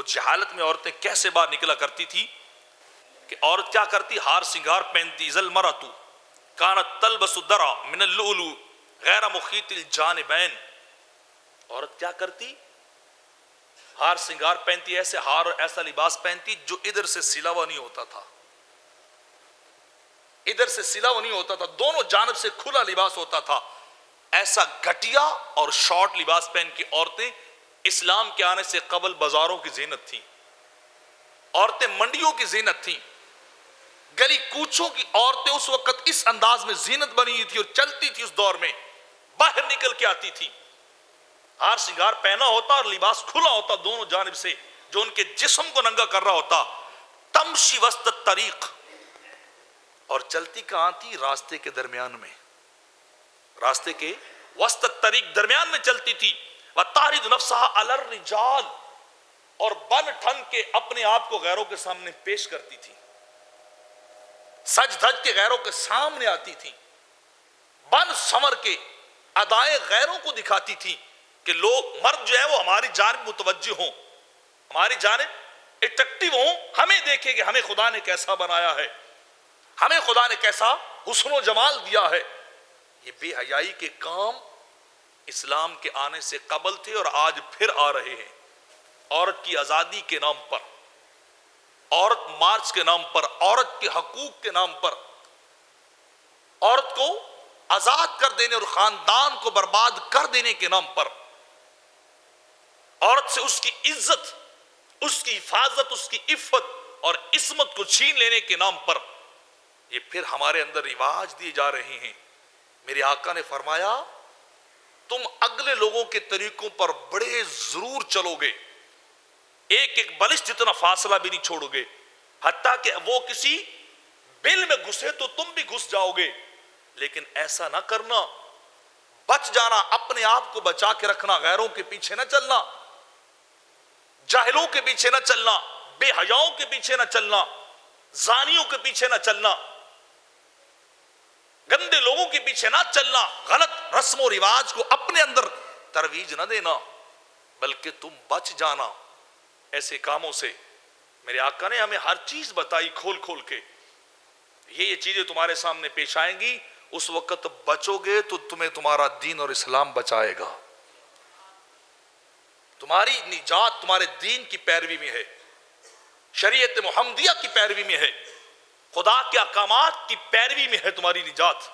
وہ جہالت میں عورتیں کیسے باہر نکلا کرتی تھی کہ عورت کیا کرتی؟ ہار سنگار پہنتی. ذل مرۃ کانت تلبس درع من اللؤلؤ غیر مخیط الجانبین. عورت کیا کرتی؟ ہار سنگار پہنتی، ایسے ہار اور ایسا لباس پہنتی جو ادھر سے سلا ہوا نہیں ہوتا تھا، ادھر سے سلا ہوا نہیں ہوتا تھا، دونوں جانب سے کھلا لباس ہوتا تھا. ایسا گھٹیا اور شارٹ لباس پہن کی عورتیں اسلام کے آنے سے قبل بازاروں کی زینت تھیں. عورتیں منڈیوں کی زینت تھیں. گلی کوچوں کی عورتیں اس وقت اس انداز میں زینت بنی ہوئی تھی اور چلتی تھی. اس دور میں باہر نکل کے آتی تھی، ہار سنگار پہنا ہوتا اور لباس کھلا ہوتا دونوں جانب سے جو ان کے جسم کو ننگا کر رہا ہوتا. تمشی وسط الطریق، اور چلتی کہاں تھی؟ راستے کے درمیان میں، راستے کے وسط الطریق درمیان میں چلتی تھی. وَتَعْرِضُ نَفْسَهَا عَلَى الرِّجَالِ، اور بن ٹھن کے اپنے آپ کو غیروں کے سامنے پیش کرتی تھی، سج دھج کے غیروں کے سامنے آتی تھی، بن سمر کے ادائے غیروں کو دکھاتی تھی کہ لوگ مرد جو ہے وہ ہماری جانب متوجہ ہوں، ہماری جانب اٹریکٹیو ہوں، ہمیں دیکھیں کہ ہمیں خدا نے کیسا بنایا ہے، ہمیں خدا نے کیسا حسن و جمال دیا ہے. یہ بے حیائی کے کام اسلام کے آنے سے قبل تھے اور آج پھر آ رہے ہیں. عورت کی آزادی کے نام پر، عورت مارچ کے نام پر، عورت کے حقوق کے نام پر، عورت کو آزاد کر دینے اور خاندان کو برباد کر دینے کے نام پر، عورت سے اس کی عزت، اس کی حفاظت، اس کی عفت اور عصمت کو چھین لینے کے نام پر یہ پھر ہمارے اندر رواج دیے جا رہے ہیں. میرے آقا نے فرمایا تم اگلے لوگوں کے طریقوں پر بڑے ضرور چلو گے، ایک ایک بلش جتنا فاصلہ بھی نہیں چھوڑو گے، حتیٰ کہ وہ کسی بل میں گھسے تو تم بھی گھس جاؤ گے. لیکن ایسا نہ کرنا، بچ جانا، اپنے آپ کو بچا کے رکھنا، غیروں کے پیچھے نہ چلنا، جاہلوں کے پیچھے نہ چلنا، بے حیاؤں کے پیچھے نہ چلنا، زانیوں کے پیچھے نہ چلنا، گندے لوگوں کے پیچھے نہ چلنا، غلط رسم و رواج کو اپنے اندر ترویج نہ دینا، بلکہ تم بچ جانا ایسے کاموں سے. میرے آقا نے ہمیں ہر چیز بتائی کھول کھول کے، یہ چیزیں تمہارے سامنے پیش آئیں گی، اس وقت بچو گے تو تمہیں تمہارا دین اور اسلام بچائے گا. تمہاری نجات تمہارے دین کی پیروی میں ہے، شریعت محمدیہ کی پیروی میں ہے، خدا کے احکامات کی پیروی میں ہے تمہاری نجات.